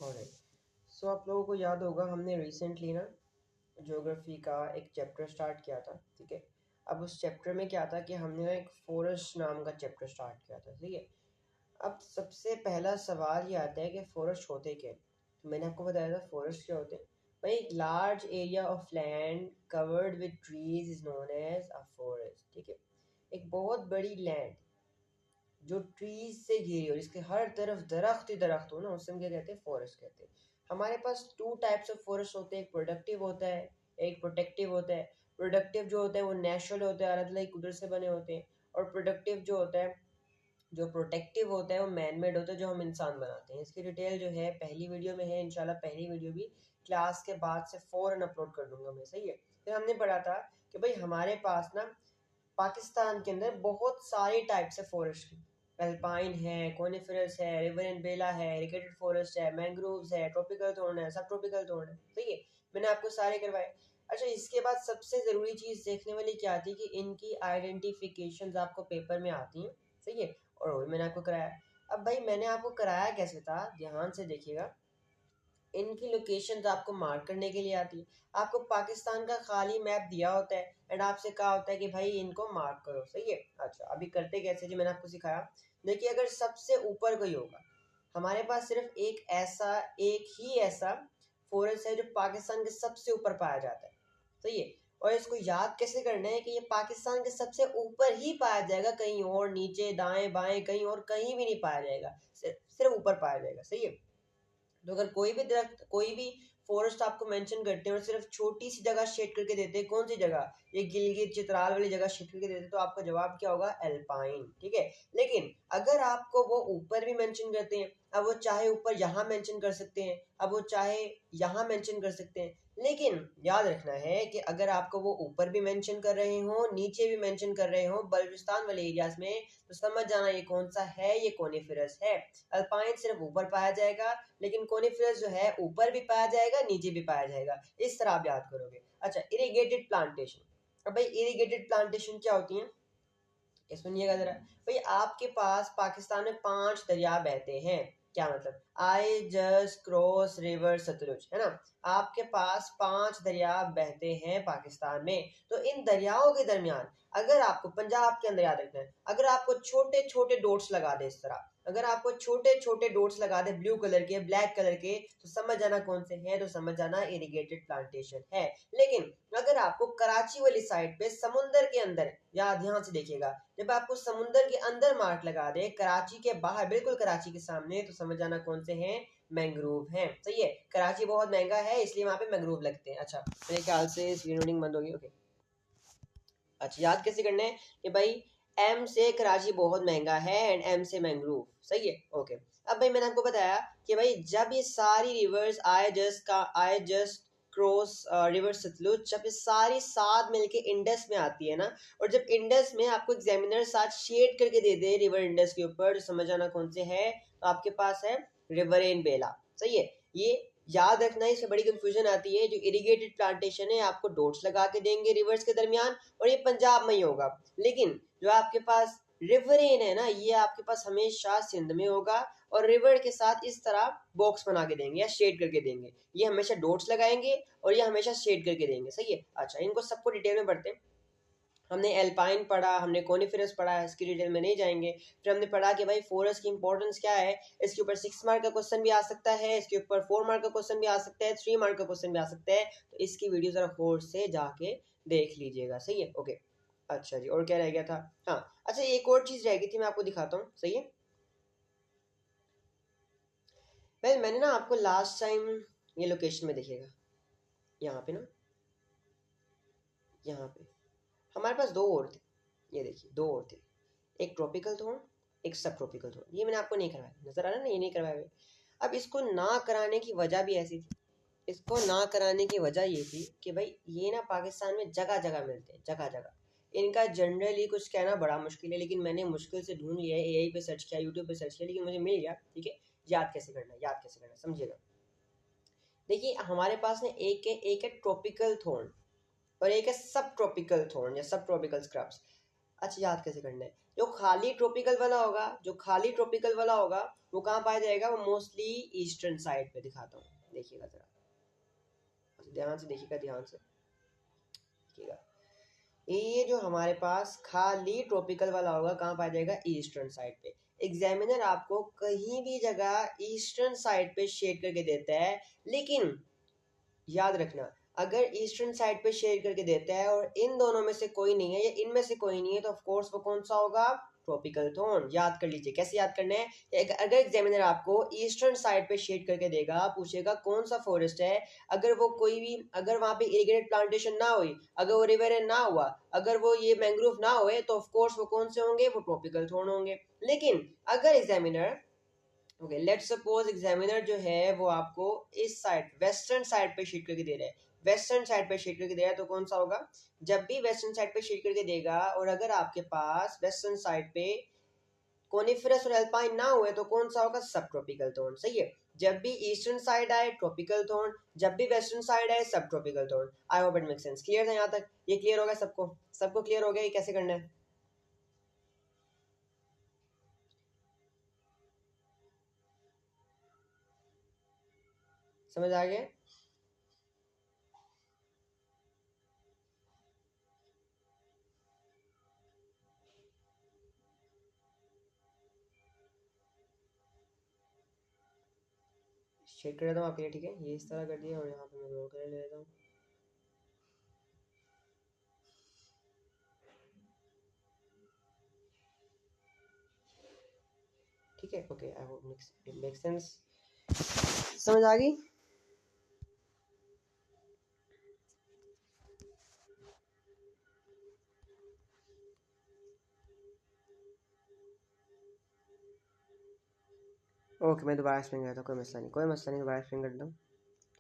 Alright, सो आप लोगों को याद होगा हमने रिसेंटली ना ज्योग्राफी का एक चैप्टर स्टार्ट किया था, ठीक है। अब उस चैप्टर में क्या था कि हमने ना एक फॉरेस्ट नाम का चैप्टर स्टार्ट किया था, ठीक है। अब सबसे पहला सवाल ये आता है कि फॉरेस्ट होते क्या हैं। तो मैंने आपको बताया था फॉरेस्ट क्या होते हैं। भाई एक large area of land covered with trees is known as a forest, ठीक है। एक बहुत बड़ी लैंड जो ट्रीज से घिरी हो, जिसके हर तरफ दरख्त ही दरख्त हो ना, उसे हम क्या कहते हैं, फॉरेस्ट कहते हैं। हमारे पास टू टाइप्स ऑफ फॉरेस्ट होते हैं, एक प्रोडक्टिव होता है, एक प्रोटेक्टिव होता है। प्रोडक्टिव जो होता है वो नेचुरल होता है, अलग कुदरत से बने होते हैं। और प्रोडक्टिव जो होता है, जो प्रोटेक्टिव होता है वो मैन मेड होता है, जो हम इंसान बनाते हैं। इसकी डिटेल जो है पहली वीडियो में है, इंशाल्लाह पहली वीडियो भी क्लास के बाद से फ़ौरन अपलोड कर दूंगा मैं, सही है। फिर हमने पढ़ा था कि भाई हमारे पास ना पाकिस्तान के अंदर बहुत सारे टाइप से फॉरेस्ट की, अल्पाइन है, कोनिफरस है, रिवर एंड बेला है, इरिगेटेड फॉरेस्ट है, मैंग्रोव्स है, ट्रॉपिकल थॉर्न है, सब ट्रॉपिकल थॉर्न है, सही है। मैंने आपको सारे करवाए। अच्छा, इसके बाद सबसे ज़रूरी चीज़ देखने वाली क्या आती है कि इनकी आइडेंटिफिकेशन आपको पेपर में आती हैं, सही है। और वो भी मैंने आपको कराया। अब भाई मैंने आपको कराया कैसे था, ध्यान से देखिएगा। इनकी लोकेशंस आपको मार्क करने के लिए आती है। आपको पाकिस्तान का खाली मैप दिया होता है एंड आपसे कहा होता है कि भाई इनको मार्क करो, सही है। अच्छा, अभी करते कैसे जी, मैंने आपको सिखाया। देखिए, अगर सबसे ऊपर कोई होगा, हमारे पास सिर्फ एक ही ऐसा फॉरेस्ट है जो पाकिस्तान के सबसे ऊपर पाया जाता है, सही है। और इसको याद कैसे करना है कि ये पाकिस्तान के सबसे ऊपर ही पाया जाएगा, कहीं और नीचे दाएं बाएं कहीं और कहीं भी नहीं पाया जाएगा, सिर्फ ऊपर पाया जाएगा, सही है। तो अगर कोई भी दरख्त, कोई भी फॉरेस्ट आपको मेंशन करते हैं और सिर्फ छोटी सी जगह शेड करके देते हैं, कौन सी जगह, ये गिलगित चित्राल वाली जगह शेड करके देते हैं, तो आपका जवाब क्या होगा, एल्पाइन, ठीक है। लेकिन अगर आपको वो ऊपर भी मेंशन करते हैं, अब वो चाहे ऊपर यहाँ मेंशन कर सकते हैं, अब वो चाहे यहाँ मेंशन कर सकते हैं, लेकिन याद रखना है कि अगर आपको वो ऊपर भी मेंशन कर रहे हो, नीचे भी मेंशन कर रहे हो, बल्टिस्तान वाले एरियाज में, तो समझ जाना ये कौन सा है, ये कोनिफेरस है। अल्पाइन सिर्फ ऊपर पाया जाएगा, लेकिन कोनिफेरस जो है ऊपर भी पाया जाएगा, नीचे भी पाया जाएगा। इस तरह आप याद करोगे। अच्छा, इरिगेटेड प्लांटेशन। अब भाई इरिगेटेड प्लांटेशन क्या होती है, ये सुनिएगा जरा। भाई आपके पास पाकिस्तान में 5 दरिया बहते हैं, क्या मतलब, I just cross river Sutlej, है ना। आपके पास 5 दरिया बहते हैं पाकिस्तान में। तो इन दरियाओं के दरमियान, अगर आपको पंजाब के अंदर याद रखना है, अगर आपको छोटे छोटे डॉट्स लगा दे इस तरह, अगर आपको छोटे छोटे डॉट्स लगा दे ब्लू कलर के, ब्लैक कलर के, तो समझ जाना कौन से हैं, तो समझ जाना इरिगेटेड प्लांटेशन है। लेकिन अगर आपको कराची वाली साइड पे समुंदर के अंदर, या ध्यान से देखिएगा, जब आपको समुंदर के अंदर मार्क लगा दे, कराची के बाहर, बिल्कुल कराची के सामने, तो समझ जाना कौन से हैं, मैंग्रोव हैं, सही है। कराची बहुत महंगा है इसलिए वहां पे मैंग्रोव लगते हैं। अच्छा, मेरे ख्याल से स्क्रीन रीडिंग बंद होगी, ओके। अच्छा, याद कैसे करना है कि भाई एम से कराची बहुत महंगा है एंड एम से मैंग्रोव, सही है, ओके। अब भाई मैंने आपको बताया कि भाई जब ये सारी rivers I just cross river Sutlej, जब ये सारी साथ मिलके इंडस में आती है ना, और जब इंडस में आपको एग्जामिनर साथ शेड करके दे दे रिवर इंडस के ऊपर, तो समझ आना कौन से है, तो आपके पास है रिवर इन बेला, सही है। ये याद रखना, इसमें बड़ी कंफ्यूजन आती है। जो इरिगेटेड प्लांटेशन है आपको डॉट्स लगा के देंगे रिवर्स के दरमियान, और ये पंजाब में ही होगा। लेकिन जो आपके पास रिवरेन है ना, ये आपके पास हमेशा सिंध में होगा, और रिवर के साथ इस तरह बॉक्स बना के देंगे या शेड करके देंगे। ये हमेशा डॉट्स लगाएंगे और ये हमेशा शेड करके देंगे, सही है। अच्छा, इनको सबको डिटेल में पढ़ते हैं। हमने एल्पाइन पढ़ा, हमने कोनिफेरस पढ़ा, इसकी डिटेल में नहीं जाएंगे। फिर हमने पढ़ा कि भाई फॉरेस्ट की इंपॉर्टेंस क्या है। इसके ऊपर 6 मार्क का क्वेश्चन भी आ सकता है, इसके ऊपर 4 मार्क का क्वेश्चन भी आ सकता है, 3 मार्क का क्वेश्चन भी आ सकता है। तो इसकी वीडियो जरा गौर से जाके देख लीजिएगा, सही है, ओके। अच्छा जी, और क्या रह गया था, हाँ अच्छा, एक और चीज रह गई थी, मैं आपको दिखाता हूँ, सही है। मैंने ना आपको लास्ट टाइम, ये लोकेशन में देखिएगा, यहाँ पे ना, यहाँ पे हमारे पास 2 और थे, ये देखिए 2 और थे, एक ट्रॉपिकल थोन, एक सब ट्रॉपिकल थोन। ये मैंने आपको नहीं करवाया, नजर आ रहा है ना, ये नहीं करवाया हुए। अब इसको ना कराने की वजह भी ऐसी थी, इसको ना कराने की वजह ये थी कि भाई ये ना पाकिस्तान में जगह जगह मिलते हैं, जगह जगह। इनका जनरली कुछ कहना बड़ा मुश्किल है, लेकिन मैंने मुश्किल से ढूंढ लिया है, एआई पे सर्च किया, यूट्यूब पे सर्च किया, लेकिन मुझे मिल गया, ठीक है। याद कैसे करना है, याद कैसे करना है, समझिएगा। देखिए हमारे पास ना एक है ट्रॉपिकल थोर्न, और एक है सब ट्रॉपिकल थोर्न या सब ट्रॉपिकल स्क्रब्स। अच्छा याद कैसे करना है, जो खाली ट्रॉपिकल वाला होगा, जो खाली ट्रॉपिकल वाला होगा वो कहाँ पाया जाएगा, वो मोस्टली ईस्टर्न साइड पे। दिखाता हूँ, देखिएगा जरा, ध्यान से देखिएगा, ध्यान से देखिएगा। ये जो हमारे पास खाली ट्रॉपिकल वाला होगा कहाँ पाया जाएगा, ईस्टर्न साइड पे। एग्जामिनर आपको कहीं भी जगह ईस्टर्न साइड पे शेड करके देता है, लेकिन याद रखना, अगर ईस्टर्न साइड पे शेड करके देता है और इन दोनों में से कोई नहीं है या इनमें से कोई नहीं है, तो ऑफ कोर्स वो कौन सा होगा, ट्रॉपिकल जोन। याद कर लीजिए, कैसे याद करना है, अगर एग्जामिनर आपको ईस्टर्न साइड पे शेड करके देगा, पूछेगा कौन सा फॉरेस्ट है, अगर वो कोई भी, अगर वहां पे इरिगेटेड प्लांटेशन ना हुई, अगर वो रिवर ना हुआ, अगर वो ये मैंग्रोव ना हुए, तो ऑफ कोर्स वो कौन से होंगे, वो ट्रॉपिकल जोन होंगे। लेकिन अगर examiner, okay let suppose examiner जो है वो आपको इस साइड वेस्टर्न साइड पे शीट करके दे रहा है, वेस्टर्न साइड पे शीट करके दे रहा है, तो कौन सा होगा, जब भी वेस्टर्न साइड पे शीट करके देगा और अगर आपके पास वेस्टर्न साइड पे कोनिफरस और एल्पाइन ना हुए, तो कौन सा होगा, सब ट्रॉपिकल जोन। सही है, जब भी ईस्टर्न साइड आए ट्रॉपिकल जोन, जब भी वेस्टर्न साइड आए सब tropical zone. I hope it make sense. Clear है यहाँ तक, ये क्लियर हो गया सबको, सबको क्लियर हो गया ये कैसे करना है, समझ आ गया। शेड कर देता हूँ आपके लिए, ठीक है, ये इस तरह कर दिया और यहाँ पे मैं ड्रॉ कर ले लेता हूँ। ठीक है, okay, I hope it make sense, समझ आ गई। ओके, मैं दोबारा एक्सप्लेन करता हूँ, कोई मसला नहीं, कोई मसला नहीं, दोबारा एक्सप्लेन करता हूँ,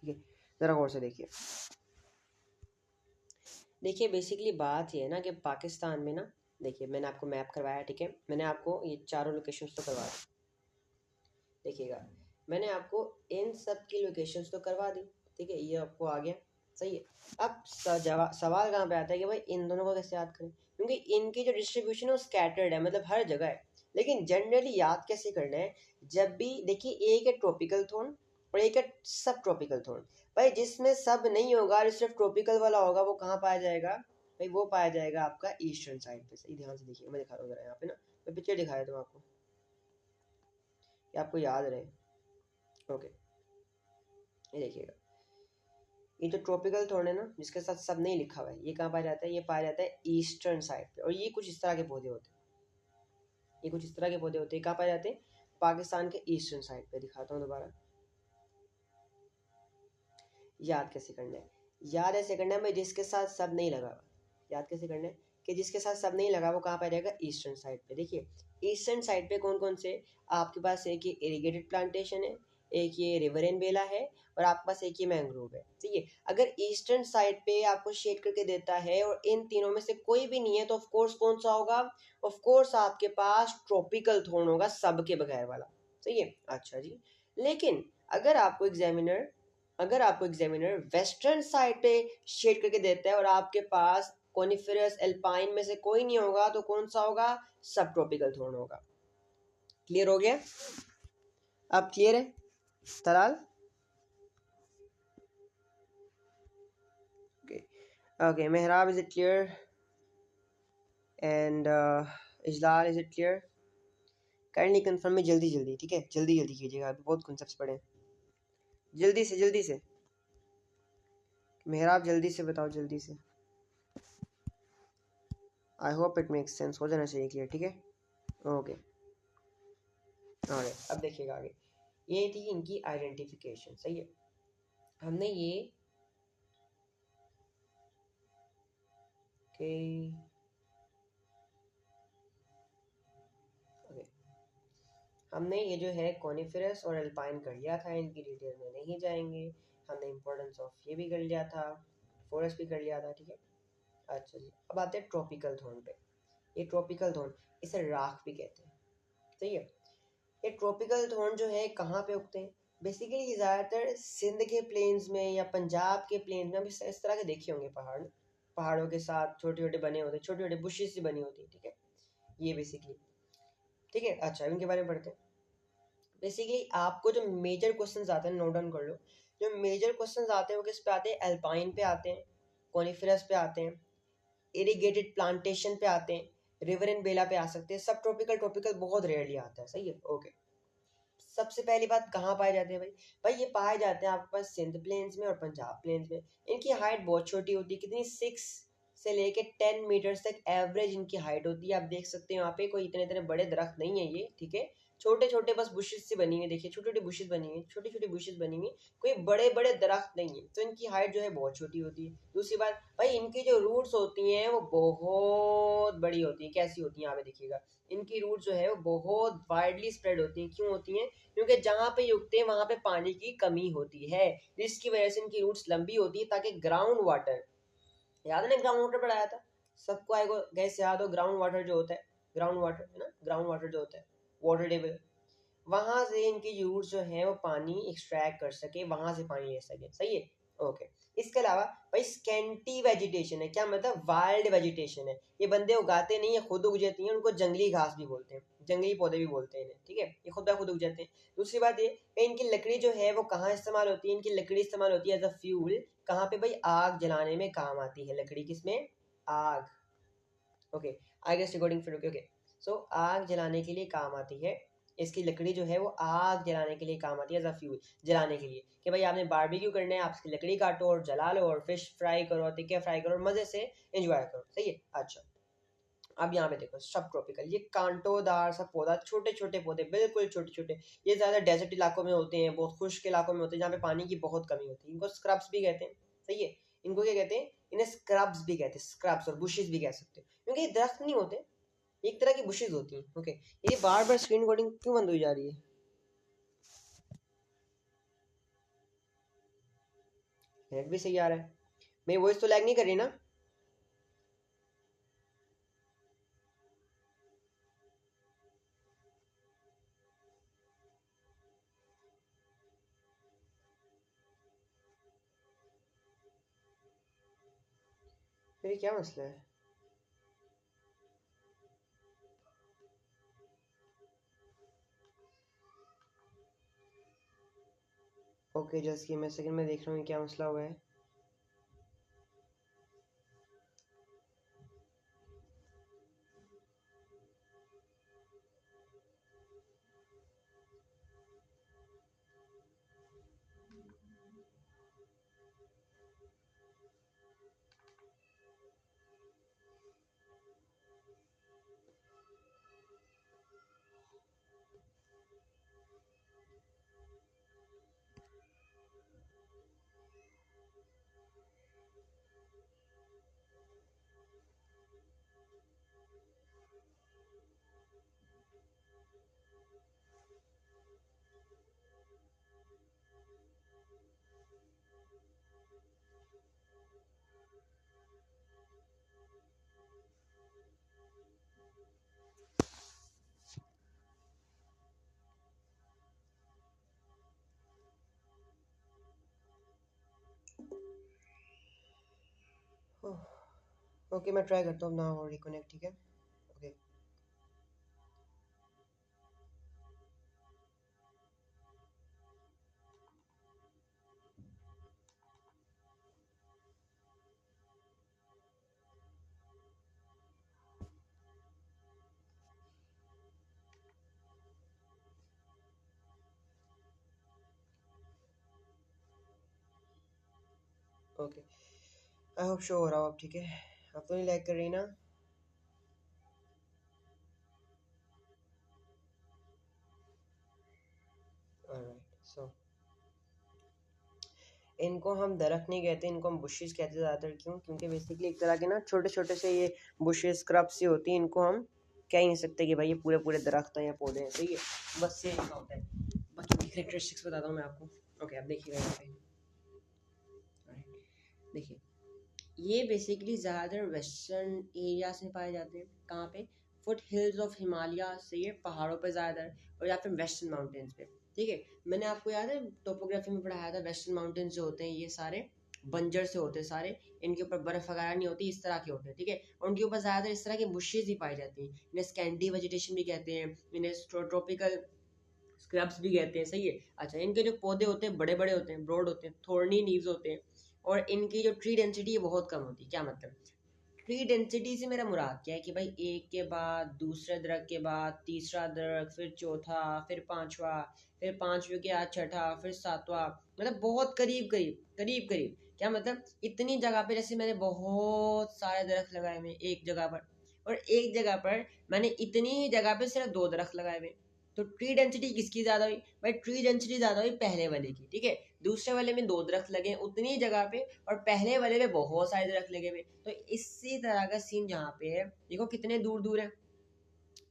ठीक है। ज़रा गौर से देखिए, देखिए बेसिकली बात ये है ना कि पाकिस्तान में ना, देखिए मैंने आपको मैप करवाया, ठीक है, मैंने आपको ये चारों लोकेशंस तो करवा दी, देखिएगा, मैंने आपको इन सब की लोकेशंस तो करवा दी, ठीक है, ये आपको आ गया, सही है। अब सवाल कहाँ पे आता है कि भाई इन दोनों को कैसे याद करें, क्योंकि इनकी जो डिस्ट्रीब्यूशन है वो स्कैटर्ड है, मतलब हर जगह है, लेकिन जनरली याद कैसे करना है, जब भी देखिए एक है ट्रॉपिकल जोन और एक है सब ट्रॉपिकल जोन, भाई जिसमें सब नहीं होगा और सिर्फ ट्रॉपिकल वाला होगा वो कहाँ पाया जाएगा, भाई वो पाया जाएगा आपका ईस्टर्न साइड पे। सही ध्यान से देखिए, मैं दिखा रहा हूँ जरा यहाँ पे ना, मैं पिक्चर दिखाया था आपको कि आपको याद रहे। ओके, ये देखिएगा, ये जो ट्रॉपिकल जोन है ना जिसके साथ सब नहीं लिखा हुआ है, ये कहाँ पाया जाता है, ये पाया जाता है ईस्टर्न साइड पे, और ये कुछ इस तरह के पौधे होते हैं, ये कुछ इस तरह के पौधे होते हैं, कहाँ पाए जाते हैं, पाकिस्तान के ईस्टर्न साइड पे। दिखाता हूँ दोबारा, याद कैसे करना है, याद ऐसे करना है भाई जिसके साथ सब नहीं लगा हुआ, याद कैसे करना है कि जिसके साथ सब नहीं लगा वो कहाँ पाया जाएगा, ईस्टर्न साइड पे। देखिए ईस्टर्न साइड पे कौन कौन से, आपके पास एक ये इरिगेटेड प्लांटेशन है, एक ये रिवर एंड बेला है, और आपके पास एक ये मैंग्रोव है, ठीक है। अगर ईस्टर्न साइड पे आपको शेड करके देता है और इन तीनों में से कोई भी नहीं है, तो ऑफ कोर्स कौन सा होगा, ऑफ कोर्स आपके पास ट्रॉपिकल जोन होगा, सबके बगैर वाला, सही है। अच्छा जी, लेकिन अगर आपको एग्जामिनर, अगर आपको एग्जामिनर वेस्टर्न साइड पे शेड करके देता है और आपके पास कोनिफेरस एल्पाइन में से कोई नहीं होगा, तो कौन सा होगा, सब ट्रॉपिकल जोन होगा। क्लियर हो गया, अब क्लियर है तलाल, ओके ओके, मेहराब is it clear, and Ijlal is it clear, kindly confirm में जल्दी जल्दी, ठीक है, जल्दी जल्दी कीजिएगा, अभी बहुत कॉन्सेप्ट्स पढ़े हैं, जल्दी से जल्दी से, मेहराब जल्दी से बताओ, जल्दी से, I hope it makes sense, हो जाना चाहिए क्लियर, ठीक है, ओके। और अब देखिएगा आगे, ये थी इनकी आइडेंटिफिकेशन, सही है, हमने ये कि ओके, हमने ये जो है कॉनिफेरस और अल्पाइन कर लिया था, इनकी डिटेल में नहीं जाएंगे, हमने इंपॉर्टेंस ऑफ ये भी कर लिया था, फॉरेस्ट भी कर लिया था, ठीक है। अच्छा जी, अब आते हैं ट्रॉपिकल जोन पे। ये ट्रॉपिकल जोन, इसे राख भी कहते हैं, सही है। ये ट्रॉपिकल जोन जो है कहाँ पे उगते हैं, बेसिकली ज़्यादातर सिंध के प्लेन्स में या पंजाब के प्लेन्स में, इस तरह के देखे होंगे पहाड़, पहाड़ों के साथ छोटे छोटे बने होते हैं, छोटे छोटे बुशेस से बनी होती है, ठीक है, ये बेसिकली, ठीक है। अच्छा इनके बारे में पढ़ते हैं। बेसिकली आपको जो मेजर क्वेश्चंस आते हैं नोट डाउन कर लो। जो मेजर क्वेश्चंस आते हैं वो किस पे आते हैं, एल्पाइन पे आते हैं, कॉनिफरस पे आते हैं, इरिगेटेड प्लांटेशन पे आते हैं, रिवर एंड बेला पे आ सकते हैं, सब ट्रॉपिकल ट्रॉपिकल बहुत रेयरली आता है, सही है, ओके। सबसे पहली बात कहाँ पाए जाते हैं भाई, भाई ये पाए जाते हैं आपके पास सिंध प्लेन्स में और पंजाब प्लेन्स में। इनकी हाइट बहुत छोटी होती है, कितनी 6 से लेके 10 मीटर्स तक एवरेज इनकी हाइट होती है। आप देख सकते हैं यहाँ पे कोई इतने इतने बड़े दरख्त नहीं है ये, ठीक है, छोटे छोटे बस बुशेस से बनी हुई, देखिए छोटी छोटी बुशेस बनी हुई, छोटी छोटी बुशेस बनी हुई, कोई बड़े बड़े दरख्त नहीं है, तो इनकी हाइट जो है बहुत छोटी होती है। दूसरी बात भाई इनकी जो रूट्स होती हैं वो बहुत बड़ी होती हैं, कैसी होती हैं यहाँ पे देखिएगा, इनकी रूट जो है वो बहुत वाइडली स्प्रेड होती हैं। क्यों होती हैं, क्योंकि जहाँ पे ये उगते हैं वहां पे पानी की कमी होती है, जिसकी वजह से इनकी रूट्स लंबी होती है, ताकि ग्राउंड वाटर, याद है ना ग्राउंड वाटर पढ़ाया था सबको, आएगा गैस याद हो, ग्राउंड वाटर जो होता है, ग्राउंड वाटर है ना, ग्राउंड वाटर जो होता है, वाटर टेबल, वहां से इनकी रूट्स जो है वो पानी एक्सट्रैक्ट कर सके, वहां से पानी ले सके, सही है, ओके। इसके अलावा भाई स्कैंटी वेजिटेशन है, क्या मतलब वाइल्ड वेजिटेशन है, ये बंदे उगाते नहीं है, खुद उग जाती हैं, उनको जंगली घास भी बोलते हैं, जंगली पौधे भी बोलते हैं इन्हें, ठीक है, ये खुद ब खुद उग जाते हैं। दूसरी बात ये कि इनकी लकड़ी जो है वो कहाँ इस्तेमाल होती है, इनकी लकड़ी इस्तेमाल होती है एज अ फ्यूल, कहाँ पे भाई, आग जलाने में काम आती है लकड़ी, किसमें, आग, ओके, आई गेस रिकॉर्डिंग फिर ओके, सो आग जलाने के लिए काम आती है, इसकी लकड़ी जो है वो आग जलाने के लिए काम आती है एज अ फ्यूल, जलाने के लिए, कि भाई आपने बारबेक्यू करना है, आप इसकी लकड़ी काटो और जला लो और फिश फ्राई करो, टिक्के फ्राई करो और मजे से एंजॉय करो, सही है। अच्छा अब यहाँ पे देखो सब ट्रॉपिकल, ये कांटोदार सा पौधा, छोटे छोटे पौधे, बिल्कुल छोटे छोटे, ये ज्यादा डेजर्ट इलाकों में होते हैं, बहुत खुश्क इलाकों में होते हैं, जहाँ पे पानी की बहुत कमी होती है, इनको स्क्रब्स भी कहते हैं, सही है, इनको क्या कहते हैं, इन्हें स्क्रब्स भी कहते हैं, स्क्रब्स और बुशेस भी कह सकते हैं, क्योंकि ये दरख्त नहीं होते, एक तरह की बुशेस होती हैं, ओके। ये बार बार स्क्रीन रिकॉर्डिंग क्यों बंद हो जा रही है, नेट भी सही आ रहा है, मेरी वॉइस तो लैग नहीं कर रही ना, फिर क्या मसला है, ओके जस्ट ये मैं सेकंड में देख रहा हूँ क्या मसला हुआ है। ओके मैं ट्राई करता हूँ ना हो रिकनेक्ट, ठीक है, okay. Okay I hope show हो रहा हो अब, ठीक है, अब तो नहीं लैग कर रही ना, ऑलराइट सो इनको हम दरख्त नहीं कहते, इनको हम बुशेस कहते हैं ज़्यादातर, क्यों, क्योंकि बेसिकली एक तरह के ना छोटे छोटे से ये बुशेस स्क्रब्स सी होती हैं, इनको हम कह ही नहीं सकते कि भाई ये पूरे पूरे दरख्त हैं या पौधे हैं, सही है, बस ये इनका होता है। बाकी की करेक्टरिस्टिक्स बताता हूँ मैं आपको, ओके अब देखिएगा यहाँ पे, देखिए ये बेसिकली ज़्यादातर वेस्टर्न एरियाज में पाए जाते हैं, कहाँ पे, फुट हिल्स ऑफ हिमालय से, ये पहाड़ों पे ज़्यादातर, और या फिर वेस्टर्न माउंटेन्स पे, ठीक है। मैंने आपको याद है टोपोग्राफी में पढ़ाया था, वेस्टर्न माउंटेन्स जो होते हैं ये सारे बंजर से होते हैं सारे, इनके ऊपर बर्फ वगैरह नहीं होती, इस तरह के होते हैं, ठीक है। और उनके ऊपर ज़्यादातर इस तरह की बुशेज ही पाई जाती हैं, इन्हें स्कैंडी वेजिटेशन भी कहते हैं, इन्हें ट्रॉपिकल स्क्रब्स भी कहते हैं, सही है। अच्छा, इनके जो पौधे होते हैं बड़े बड़े होते हैं, ब्रॉड होते हैं, थोर्नी लीव्स होते हैं, और इनकी जो ट्री डेंसिटी है बहुत कम होती है। क्या मतलब, ट्री डेंसिटी से मेरा मुराद क्या है कि भाई एक के बाद दूसरे दरख्त के बाद तीसरा दरख्त, फिर चौथा, फिर पांचवा, फिर पांचवे के बाद छठा, फिर सातवां, मतलब बहुत करीब करीब करीब करीब। क्या मतलब, इतनी जगह पे जैसे मैंने बहुत सारे दरख्त लगाए हुए एक जगह पर, और एक जगह पर मैंने इतनी ही जगह पे सिर्फ 2 दरख्त लगाए हुए। तो ट्री डेंसिटी किसकी ज्यादा हुई भाई, ट्री डेंसिटी ज्यादा हुई पहले वाले की, ठीक है। दूसरे वाले में 2 दरख्त लगे उतनी ही जगह पे, और पहले वाले में बहुत सारे दरख्त लगे हुए। तो इसी तरह का सीन जहाँ पे है, देखो कितने दूर दूर है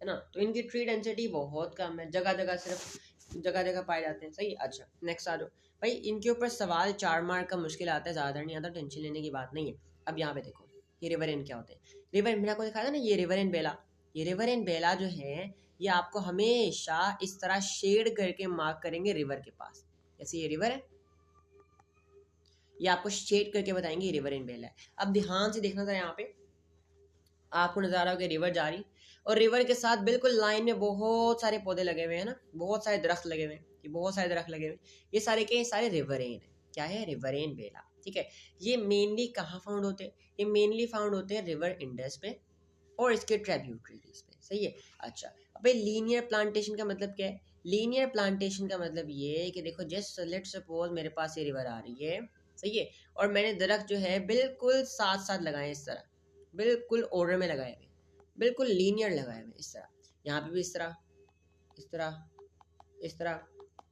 ना। तो इनकी ट्री डेंसिटी बहुत कम है, जगह जगह सिर्फ जगह जगह पाए जाते हैं, सही। अच्छा, नेक्स्ट आ जाओ भाई। इनके ऊपर सवाल 4 मार्क का मुश्किल आता है, ज़्यादा नहीं आता, टेंशन लेने की बात नहीं है। अब यहाँ पे देखो, ये रिवर इन क्या होते हैं। रिवर मैंने आपको दिखाया था ना, ये रिवर इन बेला, ये रिवर इन बेला जो है, ये आपको हमेशा इस तरह शेड करके मार्क करेंगे रिवर के पास। जैसे ये रिवर है, ये आपको शेड करके बताएंगे ये रिवर इन बेला है। अब ध्यान से देखना था, यहाँ पे आपको नजर आ रहा हो कि रिवर जा रही, और रिवर के साथ बिल्कुल लाइन में बहुत सारे पौधे लगे हुए हैं ना, बहुत सारे दरख्त लगे हुए हैं, ये बहुत सारे दरख्त लगे हुए हैं, ये सारे के सारे रिवरेन है। क्या है, रिवरेन बेला, ठीक है। ये मेनली कहाँ फाउंड होते हैं, ये मेनली फाउंड होते हैं रिवर इंडस पे और इसके ट्रिब्यूटरीज पे, सही है। अच्छा, अब लीनियर प्लांटेशन का मतलब क्या है, लीनियर प्लांटेशन का मतलब ये है कि देखो, जस्ट लेट्स सपोज मेरे पास ये रिवर आ रही है, सही है, और मैंने दरख्त जो है बिल्कुल साथ साथ लगाए इस तरह, बिल्कुल ऑर्डर में लगाए हुए, बिल्कुल लीनियर लगाए हुए इस तरह, यहाँ पे भी इस तरह, इस तरह, इस तरह,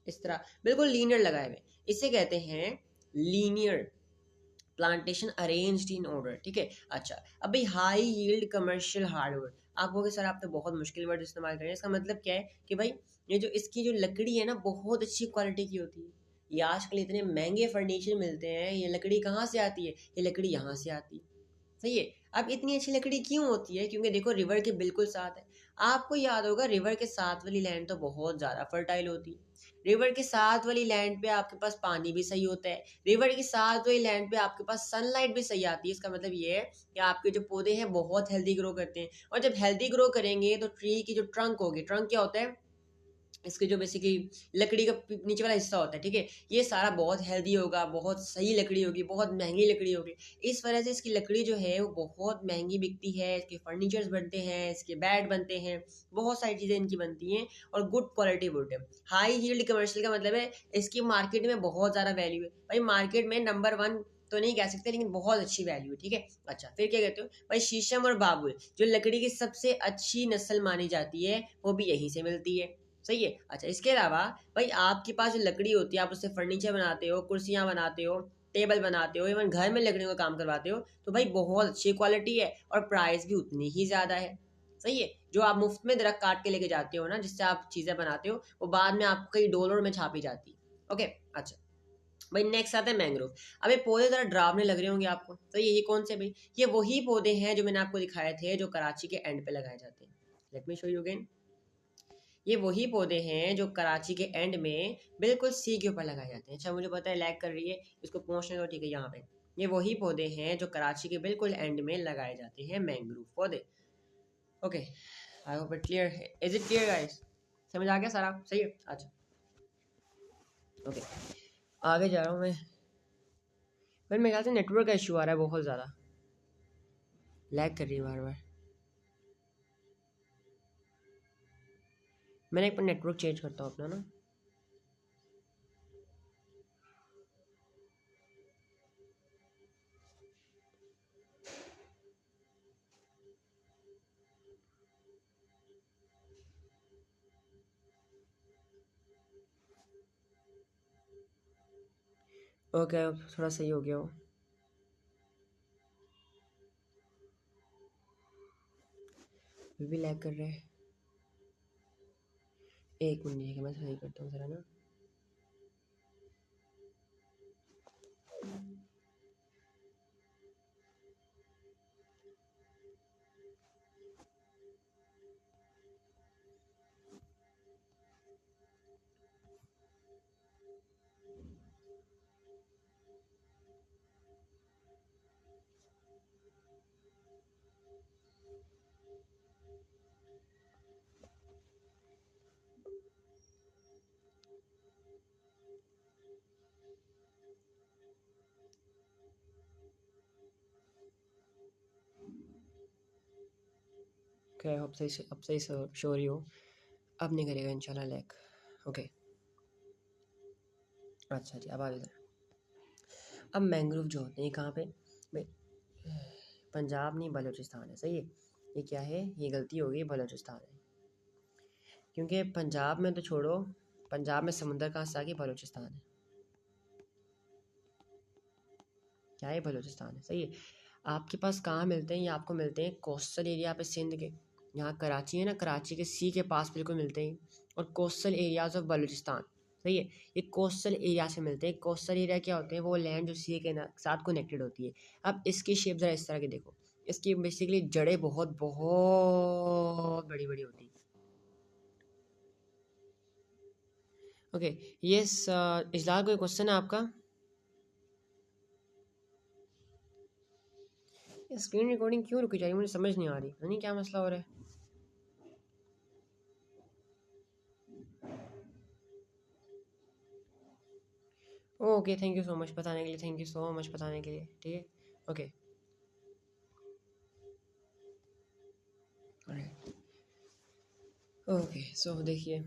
इस तरह, बिल्कुल लीनियर लगाए हुए, इसे कहते हैं linear plantation arranged in order, ठीक है। अच्छा, अब भाई हाई यील्ड कमर्शियल हार्डवुड, आप बोलोगे सर आप तो बहुत मुश्किल वर्ड इस्तेमाल कर रहे हैं, इसका मतलब क्या है कि भाई ये जो इसकी जो लकड़ी है ना बहुत अच्छी क्वालिटी की होती है। ये आजकल इतने महंगे फर्नीचर मिलते हैं, ये लकड़ी कहाँ से आती है, ये लकड़ी यहाँ से आती है, सही है। अब इतनी अच्छी लकड़ी क्यों होती है, क्योंकि देखो रिवर के बिल्कुल साथ है। आपको याद होगा रिवर के साथ वाली लैंड तो बहुत ज़्यादा फर्टाइल होती है, रिवर के साथ वाली लैंड पे आपके पास पानी भी सही होता है, रिवर के साथ वाली लैंड पे आपके पास सनलाइट भी सही आती है। इसका मतलब ये है कि आपके जो पौधे हैं बहुत हेल्दी ग्रो करते हैं, और जब हेल्दी ग्रो करेंगे तो ट्री की जो ट्रंक होगी, ट्रंक क्या होता है, इसके जो बेसिकली लकड़ी का नीचे वाला हिस्सा होता है, ठीक है, ये सारा बहुत हेल्दी होगा, बहुत सही लकड़ी होगी, बहुत महंगी लकड़ी होगी। इस वजह से इसकी लकड़ी जो है वो बहुत महंगी बिकती है, इसके फर्नीचर्स बनते हैं, इसके बेड बनते हैं, बहुत सारी चीज़ें इनकी बनती हैं, और गुड क्वालिटी वुड है। हाई यील्ड कमर्शियल का मतलब है इसकी मार्केट में बहुत ज़्यादा वैल्यू है भाई, मार्केट में नंबर 1 तो नहीं कह सकते, लेकिन बहुत अच्छी वैल्यू है, ठीक है। अच्छा, फिर क्या कहते हो भाई, शीशम और बाबुल जो लकड़ी की सबसे अच्छी नस्ल मानी जाती है वो भी यहीं से मिलती है, सही है। अच्छा, इसके अलावा भाई आपके पास जो लकड़ी होती है, आप उससे फर्नीचर बनाते हो, कुर्सियां बनाते हो, टेबल बनाते हो, इवन घर में लकड़ियों का काम करवाते हो, तो भाई बहुत अच्छी क्वालिटी है और प्राइस भी उतनी ही ज़्यादा है, सही है। जो आप मुफ्त में दरख्त काट के लेके जाते हो ना, जिससे आप चीज़ें बनाते हो, वो बाद में आपको कई डॉलर में छापी जाती है। ओके, अच्छा भाई, नेक्स्ट आता है मैंग्रोव। अब ये पौधे ज़रा डरावने लग रहे होंगे आपको, तो ये कौन से भाई, ये वही पौधे हैं जो मैंने आपको दिखाए थे जो कराची के एंड पे लगाए जाते हैं। Let me show you again, ये वही पौधे हैं जो कराची के एंड में बिल्कुल सी के ऊपर लगाए जाते हैं। अच्छा, मुझे पता है लैग कर रही है, इसको पहुंचने दो, ठीक है। यहाँ पे ये वही पौधे हैं जो कराची के बिल्कुल एंड में लगाए जाते हैं, मैंग्रोव पौधे। Okay, I hope it clear है, इज इट क्लियर गाइस, समझ आ गया सारा, सही है। अच्छा, ओके, आगे जा रहा हूँ मैं। फिर मेरे ख्याल से नेटवर्क का इशू आ रहा है, बहुत ज़्यादा लैग कर रही है बार बार। मैंने एक बार नेटवर्क चेंज करता हूँ अपना ना। ओके, अब थोड़ा सही हो गया हो। फिर भी लैग कर रहे हैं, एक मिनट, मैं सही करता हूँ ज़रा ना। ओके, अब सही शो रही हो। अब नहीं करेगा इंशाल्लाह लैग। ओके, अच्छा जी, अब आ जाए। अब मैंग्रोव जो होते हैं कहाँ पे भाई, पंजाब नहीं बलूचिस्तान है, सही है। ये क्या है, ये गलती हो गई, बलूचिस्तान है। क्योंकि पंजाब में तो छोड़ो, पंजाब में समुंदर कहाँ से आगे, बलूचिस्तान है। क्या है, बलूचिस्तान है, सही है। आपके पास कहाँ मिलते हैं, ये आपको मिलते हैं कोस्टल एरिया पे सिंध के, यहाँ कराची है ना, कराची के सी के पास बिल्कुल मिलते हैं। और कोस्टल एरियाज ऑफ बलूचिस्तान, सही है, ये कोस्टल एरिया से मिलते हैं। कोस्टल एरिया क्या होते हैं, वो लैंड जो सी के साथ कनेक्टेड होती है। अब इसकी शेप ज़रा इस तरह की देखो, इसकी बेसिकली जड़ें बहुत बहुत बड़ी बड़ी होती हैं। ओके, ये इजलाल कोई क्वेश्चन है आपका? स्क्रीन रिकॉर्डिंग क्यों रुकी जा रही है, मुझे समझ नहीं आ रही, पता नहीं क्या मसला हो रहा है। Okay, thank you so much बताने के लिए, थैंक यू सो मच बताने के लिए, ठीक है। ओके, ओके, सो देखिए,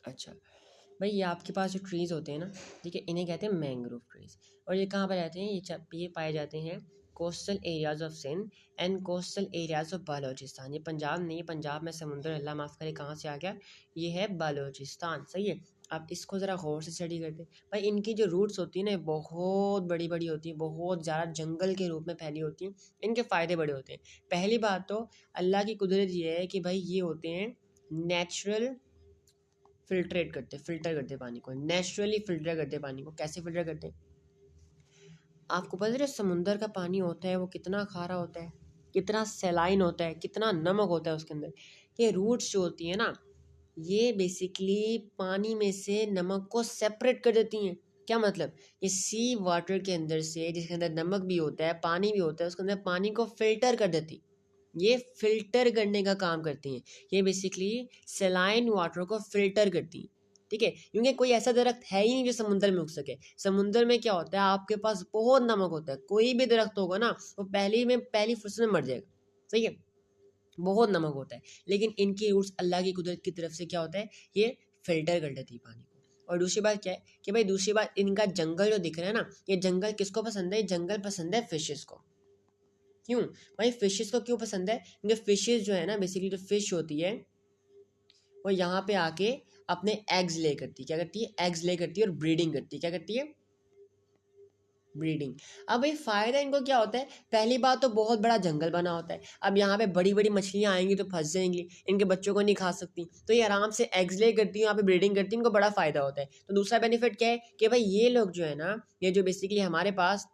अच्छा भाई, ये आपके पास जो ट्रीज़ होते हैं ना, ठीक है, इन्हें कहते हैं मैंग्रोव ट्रीज़। और ये कहाँ पाए जाते हैं, ये पाए जाते हैं coastal areas of Sindh and coastal areas of Balochistan. ये पंजाब नहीं है, पंजाब में समुंदर, अल्लाह माफ़ करे, कहाँ से आ गया, ये है बलोचिस्तान, सही है। आप इसको ज़रा गौर से स्टडी करते हैं भाई, इनकी जो रूट्स होती है ना, बहुत बड़ी बड़ी होती है, बहुत ज़्यादा जंगल के रूप में फैली होती हैं। इनके फ़ायदे बड़े होते हैं। पहली बात तो अल्लाह की कुदरत ये है कि भाई ये होते हैं नेचुरल फिल्टर करते पानी को, नेचुरली फिल्टर करते पानी को। कैसे फिल्टर करते हैं, आपको पता है समुंदर का पानी होता है वो कितना खारा होता है, कितना सेलाइन होता है, कितना नमक होता है उसके अंदर। ये रूट्स जो होती है ना, ये बेसिकली पानी में से नमक को सेपरेट कर देती हैं। क्या मतलब, ये सी वाटर के अंदर से, जिसके अंदर नमक भी होता है, पानी भी होता है, उसके अंदर पानी को फिल्टर कर देती, ये फिल्टर करने का काम करती हैं। ये बेसिकली सेलाइन वाटर को फिल्टर करती हैं, ठीक है। क्योंकि कोई ऐसा दरख्त है ही नहीं जो समुंदर में उग सके। समुंदर में क्या होता है, आपके पास बहुत नमक होता है, कोई भी दरख्त होगा ना, वो पहली फुर्सत में मर जाएगा, सही है, बहुत नमक होता है। लेकिन इनकी रूट्स अल्लाह की कुदरत की तरफ से क्या होता है, ये फिल्टर कर देती है पानी को। और दूसरी बात क्या है कि भाई, दूसरी बात, इनका जंगल जो दिख रहा है ना, ये जंगल किसको पसंद है, जंगल पसंद है फिशेस को। क्यों भाई, फिशेस को क्यों पसंद है, क्योंकि फिशेस जो है ना, बेसिकली जो फिश होती है वो यहाँ पे आके अपने एग्स ले करती है, क्या करती है, एग्स ले करती है और ब्रीडिंग करती है। क्या करती है, ब्रीडिंग। अब भाई फायदा इनको क्या होता है, पहली बात तो बहुत बड़ा जंगल बना होता है। अब यहाँ पे बड़ी बड़ी मछलियाँ आएंगी तो फंस जाएंगी, इनके बच्चों को नहीं खा सकती, तो ये आराम से एग्स ले करती है, यहाँ पे ब्रीडिंग करती है, इनको बड़ा फायदा होता है। तो दूसरा बेनिफिट क्या है कि भाई ये लोग जो है ना, ये जो बेसिकली हमारे पास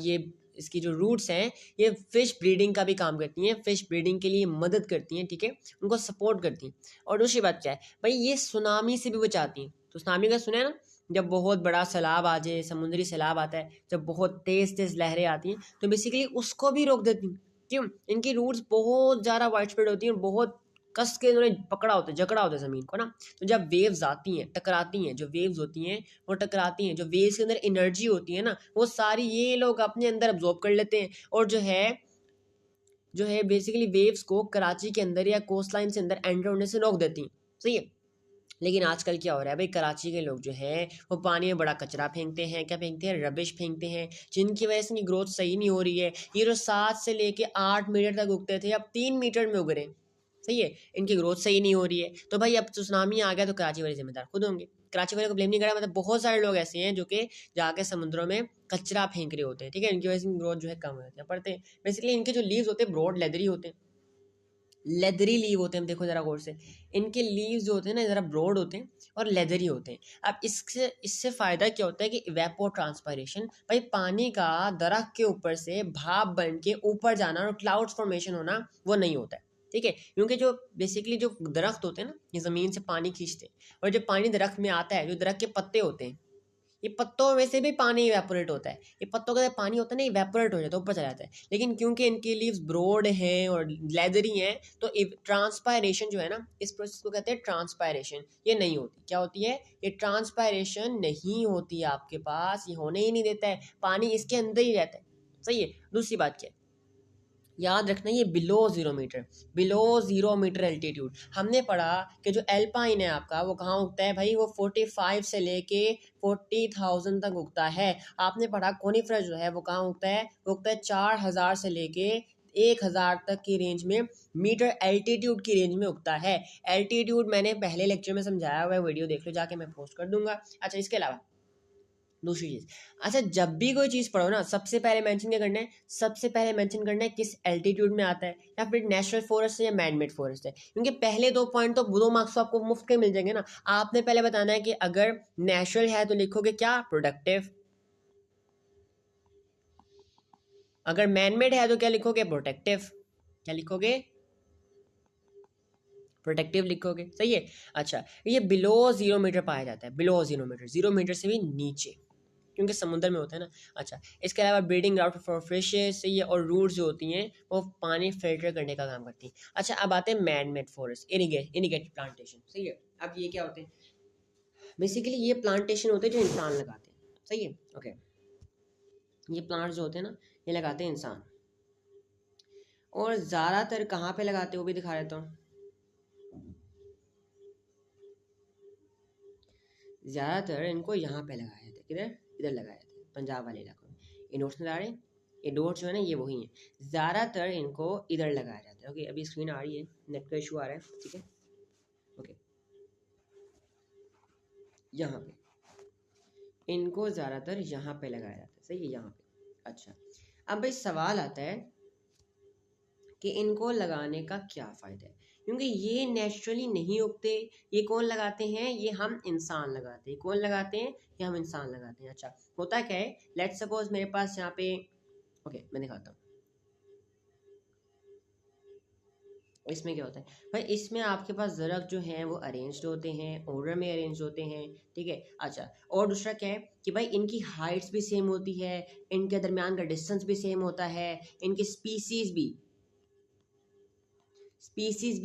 ये इसकी जो रूट्स हैं, ये फिश ब्रीडिंग का भी काम करती हैं, फिश ब्रीडिंग के लिए मदद करती हैं, ठीक है, उनको सपोर्ट करती हैं। और दूसरी बात क्या है भाई, ये सुनामी से भी बचाती हैं। तो सुनामी का सुना है ना, जब बहुत बड़ा सैलाब आ जाए, समुद्री सैलाब आता है, जब बहुत तेज़ तेज़ लहरें आती हैं, तो बेसिकली उसको भी रोक देती हैं। क्यों, इनकी रूट्स बहुत ज़्यादा वाइड स्प्रेड होती हैं और बहुत कस के उन्होंने पकड़ा होता है, जकड़ा होता है ज़मीन को ना। तो जब वेव्स आती हैं, टकराती हैं, जो वेव्स होती हैं वो टकराती हैं, जो वेव्स के अंदर एनर्जी होती है ना, वो सारी ये लोग अपने अंदर अब्जॉर्ब कर लेते हैं। और जो है बेसिकली वेव्स को कराची के अंदर या कोस्ट लाइन से अंदर एंटर होने से रोक देती हैं, सही है। लेकिन आजकल क्या हो रहा है भाई, कराची के लोग जो है वो पानी में बड़ा कचरा फेंकते हैं, क्या फेंकते हैं, रबिश फेंकते हैं, जिनकी वजह से इनकी ग्रोथ सही नहीं हो रही है। ये जो 7 से लेके 8 मीटर तक उगते थे, अब 3 मीटर में उग रहे हैं, सही है, इनकी ग्रोथ सही नहीं हो रही है। तो भाई अब सुनामी आ गया तो कराची वाले जिम्मेदार खुद होंगे। कराची वाले को ब्लेम नहीं करा, मतलब बहुत सारे लोग ऐसे हैं जो कि जाके समुद्रों में कचरा फेंक रहे होते हैं, ठीक है, इनकी वजह से ग्रोथ जो है कम हो जाती है, पड़ते हैं। बेसिकली इनके जो लीव्स होते हैं ब्रॉड लेदरी होते हैं, लेदरी लीव होते हैं, देखो जरा गौर से, इनके लीव्स जो होते हैं ना जरा ब्रॉड होते हैं और लेदरी होते हैं। अब इससे इससे फ़ायदा क्या होता है कि इवेपो ट्रांसपायरेशन, भाई पानी का दरख्त के ऊपर से भाप बन के ऊपर जाना और क्लाउड्स फॉर्मेशन होना वो नहीं होता है, ठीक है। क्योंकि जो बेसिकली जो दरख्त होते हैं ना, ये ज़मीन से पानी खींचते हैं, और जब पानी दरख्त में आता है, जो दरख्त के पत्ते होते हैं, ये पत्तों में से भी पानी इवेपोरेट होता है, ये पत्तों का पानी होता है ना, इवेपोरेट हो जाता है, ऊपर चला जाता है। लेकिन क्योंकि इनकी लीव्स ब्रॉड हैं और लेदरी हैं, तो ट्रांसपायरेशन जो है ना, इस प्रोसेस को कहते हैं ट्रांसपायरेशन, ये नहीं होती। क्या होती है, ये ट्रांसपायरेशन नहीं होती है आपके पास, ये होने ही नहीं देता है, पानी इसके अंदर ही रहता है, सही है। दूसरी बात क्या है, याद रखना ये बिलो ज़ीरो मीटर एल्टीट्यूड। हमने पढ़ा कि जो एल्पाइन है आपका वो कहाँ उगता है भाई, वो 45 से लेके 40,000 तक उगता है। आपने पढ़ा कोनिफरस जो है वो कहाँ उगता है, वो उगता है 4,000 से लेके 1,000 तक की रेंज में, मीटर एल्टीट्यूड की रेंज में उगता है। एल्टीट्यूड मैंने पहले लेक्चर में समझाया हुआ है, वीडियो देख लो जाके, मैं पोस्ट कर दूंगा। अच्छा, इसके अलावा दूसरी चीज, अच्छा जब भी कोई चीज पढ़ो ना, सबसे पहले मेंशन क्या करना है, सबसे पहले मेंशन करना है किस एल्टीट्यूड में आता है, या फिर नेचुरल फॉरेस्ट है या मैनमेड फॉरेस्ट है। क्योंकि पहले 2 पॉइंट तो 2 मार्क्स तो आपको मुफ्त के मिल जाएंगे ना। आपने पहले बताना है कि अगर नेचुरल है तो लिखोगे क्या, प्रोडक्टिव। अगर मैनमेड है तो क्या लिखोगे, प्रोटेक्टिव। क्या लिखोगे, प्रोटेक्टिव लिखोगे, सही है। अच्छा, ये बिलो 0 मीटर पाया जाता है, बिलो 0 मीटर, 0 मीटर से भी नीचे, क्योंकि समुद्र में होता है ना। अच्छा, इसके अलावा ब्रीडिंग ग्राउंड फॉर फिशेस, सही है, और रूट्स जो होती हैं वो पानी फिल्टर करने का काम करती हैं। अच्छा, अब आते हैं man made forest, irrigated plantation, सही है। अब ये क्या होते हैं, बेसिकली ये प्लांटेशन होते हैं जो इंसान लगाते हैं, सही है, ओके। ये प्लांट्स जो होते हैं ना, ये लगाते हैं इंसान, और ज़्यादातर कहाँ पे लगाते हैं वो भी दिखा देता हूँ। ज़्यादातर इनको यहाँ पे लगाया जाता है, किधर, इधर लगाया जाता है, पंजाब वाले इलाकों में। ये नोट्स नजर आ रहे हैं, ये डॉट्स जो है ना ये वही हैं। ज़्यादातर इनको इधर लगाया जाता है, ओके। अभी स्क्रीन आ रही है, नेट का इशू आ रहा है, ठीक है, ओके। यहाँ पे इनको ज़्यादातर यहाँ पे लगाया जाता है, सही है, यहाँ पे। अच्छा, अब भाई सवाल आता है कि इनको लगाने का क्या फ़ायदा है, क्योंकि ये नेचुरली नहीं उगते। ये कौन लगाते हैं, ये हम इंसान लगाते हैं। कौन लगाते हैं, ये हम इंसान लगाते हैं। अच्छा, होता क्या है, लेट्स सपोज मेरे पास यहाँ पे, ओके मैं दिखाता हूँ इसमें क्या होता है। भाई इसमें आपके पास दरख्त जो हैं वो अरेंज्ड होते हैं, ऑर्डर में अरेंज होते हैं, ठीक है। अच्छा, और दूसरा क्या है कि भाई इनकी हाइट्स भी सेम होती है, इनके दरमियान का डिस्टेंस भी सेम होता है, इनकी स्पीसीज भी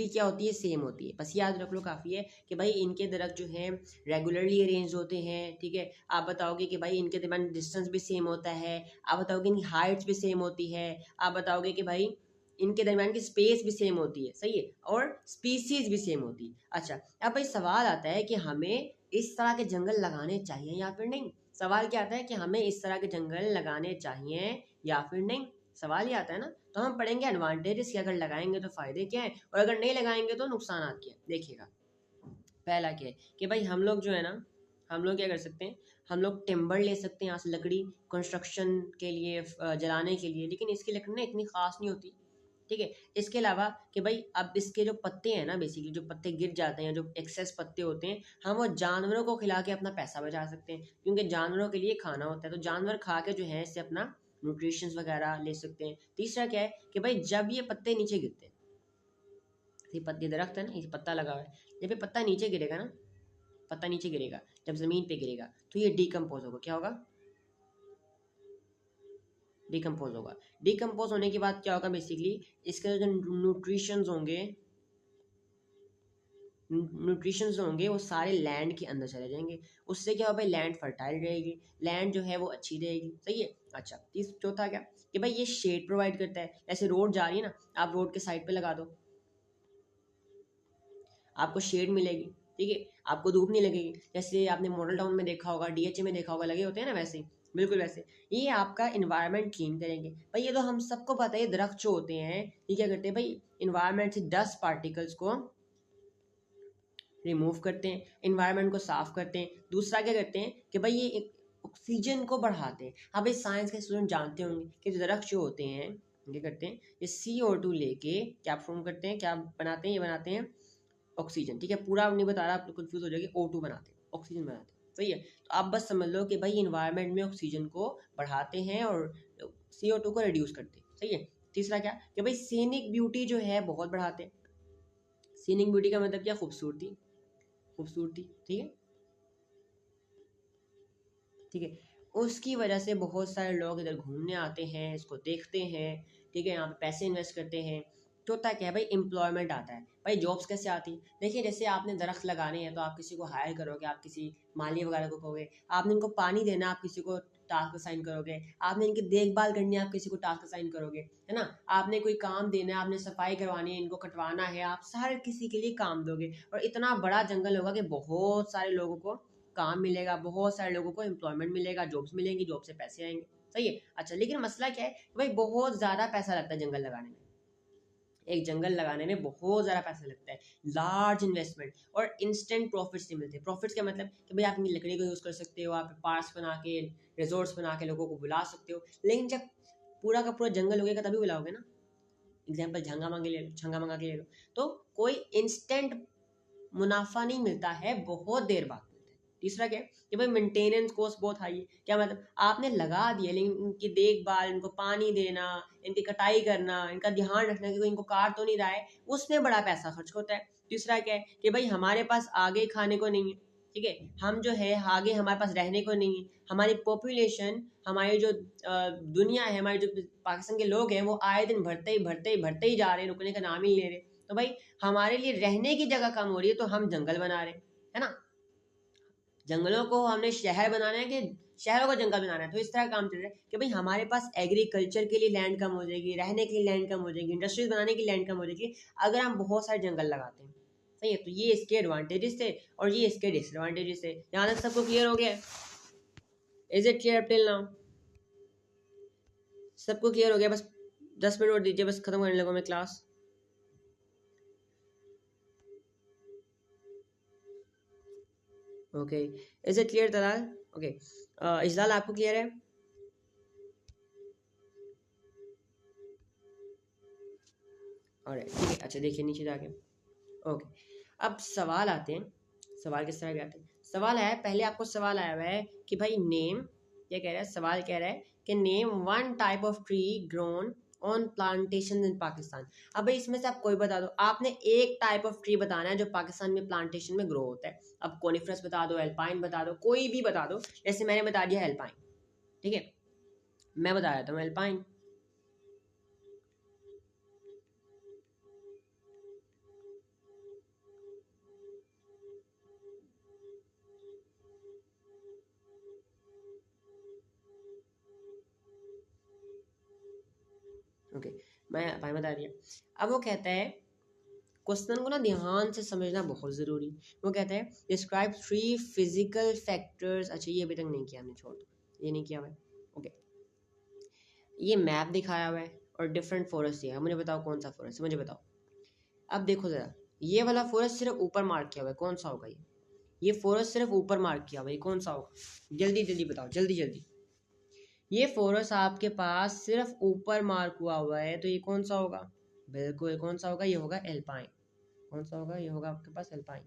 क्या होती है, सेम होती है। बस याद रख लो, काफ़ी है कि भाई इनके दरख्त जो हैं रेगुलरली अरेंज होते हैं, ठीक है। आप बताओगे कि भाई इनके दरमियान डिस्टेंस भी सेम होता है, आप बताओगे इनकी हाइट्स भी सेम होती है, आप बताओगे कि भाई इनके दरमियान की स्पेस भी सेम होती है, सही है, और स्पीसीज भी सेम होती है। अच्छा, अब भाई सवाल आता है कि हमें इस तरह के जंगल लगाने चाहिए या फिर नहीं। सवाल क्या आता है कि हमें इस तरह के जंगल लगाने चाहिए या फिर नहीं, सवाल ये आता है ना। तो हम पढ़ेंगे एडवांटेजेस कि अगर लगाएंगे तो फ़ायदे क्या है, और अगर नहीं लगाएंगे तो नुकसान क्या है। देखिएगा, पहला क्या है कि भाई हम लोग जो है ना, हम लोग क्या कर सकते हैं, हम लोग टिम्बर ले सकते हैं यहाँ से, लकड़ी कंस्ट्रक्शन के लिए, जलाने के लिए, लेकिन इसकी लकड़ी ना इतनी ख़ास नहीं होती, ठीक है। इसके अलावा कि भाई अब इसके जो पत्ते हैं ना, बेसिकली जो पत्ते गिर जाते हैं, जो एक्सेस पत्ते होते हैं, हम वो जानवरों को खिला के अपना पैसा बचा सकते हैं, क्योंकि जानवरों के लिए खाना होता है, तो जानवर खा के जो है इससे अपना न्यूट्रिशंस वगैरह ले सकते हैं। तीसरा क्या है कि भाई जब ये पत्ते नीचे गिरते हैं, ये पत्ते दरख्त है ना, ये पत्ता लगा हुआ है, जब ये पत्ता नीचे गिरेगा ना, पत्ता नीचे गिरेगा, जब ज़मीन पे गिरेगा तो ये डिकम्पोज होगा। क्या होगा, डिकम्पोज होगा। डिकम्पोज होने के बाद क्या होगा, बेसिकली इसके जो न्यूट्रिशंस होंगे, न्यूट्रिशंस होंगे वो सारे लैंड के अंदर चले जाएंगे। उससे क्या होगा भाई, लैंड फर्टाइल रहेगी, लैंड जो है वो अच्छी रहेगी, सही है। अच्छा, चौथा क्या कि भाई ये शेड प्रोवाइड करता है। जैसे रोड जा रही है ना, आप रोड के साइड पे लगा दो, आपको शेड मिलेगी, ठीक है, आपको धूप नहीं लगेगी। जैसे आपने मॉडल टाउन में देखा होगा, डीएचए में देखा होगा, लगे होते हैं ना, वैसे ही बिल्कुल वैसे ये आपका इन्वायरमेंट क्लीन करेंगे। भाई ये तो हम सबको पता है, दरख्त जो होते हैं ये क्या करते हैं भाई, इन्वायरमेंट से डस्ट पार्टिकल्स को रिमूव करते हैं, इन्वायरमेंट को साफ करते हैं। दूसरा क्या करते हैं कि भाई ये ऑक्सीजन को बढ़ाते हैं। हाँ भाई, साइंस के स्टूडेंट जानते होंगे कि जो दरख्त जो होते हैं ये करते हैं, ये CO2 लेके क्या फॉर्म करते हैं, क्या बनाते हैं, ये बनाते हैं ऑक्सीजन, ठीक है। पूरा नहीं बता रहा, आप लोग कंफ्यूज हो जाएंगे, O2 बनाते हैं, ऑक्सीजन बनाते हैं, सही है। तो आप बस समझ लो कि भाई इन्वायरमेंट में ऑक्सीजन को बढ़ाते हैं और CO2 को रिड्यूस करते हैं, सही है। तीसरा क्या कि भाई सीनिक ब्यूटी जो है बहुत बढ़ाते हैं। सीनिक ब्यूटी का मतलब क्या, खूबसूरती, खूबसूरती, ठीक है, ठीक है। उसकी वजह से बहुत सारे लोग इधर घूमने आते हैं, इसको देखते हैं, ठीक है, यहाँ पे पैसे इन्वेस्ट करते हैं। तो होता क्या है भाई, एम्प्लॉयमेंट आता है। भाई जॉब्स कैसे आती है, देखिए जैसे आपने दरख्त लगाने हैं तो आप किसी को हायर करोगे, आप किसी माली वगैरह को कहोगे, आपने इनको पानी देना, आप किसी को टास्क असाइन करोगे, आपने इनकी देखभाल करनी है, आप किसी को टास्क असाइन करोगे, है ना। आपने कोई काम देना है, आपने सफाई करवानी है, इनको कटवाना है, आप हर किसी के लिए काम दोगे, और इतना बड़ा जंगल होगा कि बहुत सारे लोगों को काम मिलेगा, बहुत सारे लोगों को एम्प्लॉयमेंट मिलेगा, जॉब्स मिलेंगी, जॉब से पैसे आएंगे। सही है। अच्छा, लेकिन मसला क्या है भाई, बहुत ज़्यादा पैसा लगता है जंगल लगाने में। एक जंगल लगाने में बहुत ज़्यादा पैसा लगता है, लार्ज इन्वेस्टमेंट, और इंस्टेंट प्रॉफिट्स नहीं मिलते। प्रॉफिट्स का मतलब कि भाई आप अपनी लकड़ी को यूज़ कर सकते हो, आप पार्क्स बना के, रिजोर्ट्स बना के लोगों को बुला सकते हो, लेकिन जब पूरा का पूरा जंगल उगेगा तभी बुलाओगे ना। एग्जाम्पल झंगा मंगा ले लो, छंगा मंगा के ले लो, तो कोई इंस्टेंट मुनाफा नहीं मिलता है, बहुत देर बाद मिलता है। तीसरा क्या है कि भाई मेंटेनेंस कॉस्ट बहुत हाई है। क्या मतलब, आपने लगा दिया लेकिन इनकी देखभाल, इनको पानी देना, इनकी कटाई करना, इनका ध्यान रखना कि कोई इनको काट तो नहीं रहा है, उसमें बड़ा पैसा खर्च होता है। तीसरा क्या है कि भाई हमारे पास आगे खाने को नहीं है, ठीक है, हम जो है आगे हमारे पास रहने को नहीं है, हमारी पॉपुलेशन, हमारी जो दुनिया है, हमारे जो पाकिस्तान के लोग हैं वो आए दिन बढ़ते ही जा रहे हैं, रुकने का नाम ही नहीं ले रहे। तो भाई हमारे लिए रहने की जगह कम हो रही है, तो हम जंगल बना रहे हैं, है ना। जंगलों को हमने शहर बनाना है कि शहरों को जंगल बनाना है, तो इस तरह काम चल रहा है कि भाई हमारे पास एग्रीकल्चर के लिए लैंड कम हो जाएगी, रहने के लिए लैंड कम हो जाएगी, इंडस्ट्रीज बनाने की लैंड कम हो जाएगी, अगर हम बहुत सारे जंगल लगाते हैं। सही है। तो ये इसके एडवांटेजेस थे और ये इसके डिसएडवांटेजेस थे। यहाँ तक सबको क्लियर हो गया? Is it clear till now? सबको क्लियर हो गया? बस 10 मिनट और दीजिए, बस खत्म करने लगा मैं class. Okay, is it clear Talal? Okay, Ijlal आपको क्लियर है? ऑलराइट, ठीक है। अच्छा देखिए नीचे जाके, ओके, अब सवाल आते हैं। सवाल किस तरह के आते हैं? सवाल है, पहले आपको सवाल आया हुआ है कि भाई नेम, क्या कह रहा है सवाल, कह रहा है कि name one type of tree grown on plantation in Pakistan. अब भाई इसमें से आप कोई बता दो, आपने एक टाइप ऑफ ट्री बताना है जो पाकिस्तान में प्लांटेशन में ग्रो होता है। अब कोनिफरस बता दो, एल्पाइन बता दो, कोई भी बता दो, जैसे मैंने बता दिया एल्पाइन, ठीक है, मैं बता देता हूँ एल्पाइन। ओके, मैं एल्पाइन बता दिया। अब वो कहता है, क्वेश्चन को ना ध्यान से समझना बहुत ज़रूरी। वो कहता है डिस्क्राइब 3 फिजिकल फैक्टर्स। अच्छा ये अभी तक नहीं किया हमने, छोड़ दो, ये नहीं किया हुआ है। ओके, ये मैप दिखाया हुआ है और डिफरेंट फॉरेस्ट दिया है, मुझे बताओ कौन सा फॉरेस्ट है, मुझे बताओ। अब देखो ज़रा, ये वाला फॉरेस्ट सिर्फ ऊपर मार्क किया हुआ है, कौन सा होगा ये फॉरेस्ट सिर्फ ऊपर मार्क किया हुआ है, कौन सा होगा? जल्दी जल्दी बताओ, जल्दी जल्दी। ये फॉरेस्ट आपके पास सिर्फ ऊपर मार्क हुआ है, तो ये कौन सा होगा? बिल्कुल, कौन सा होगा? ये होगा एल्पाइन। कौन सा होगा? ये होगा आपके पास एल्पाइन।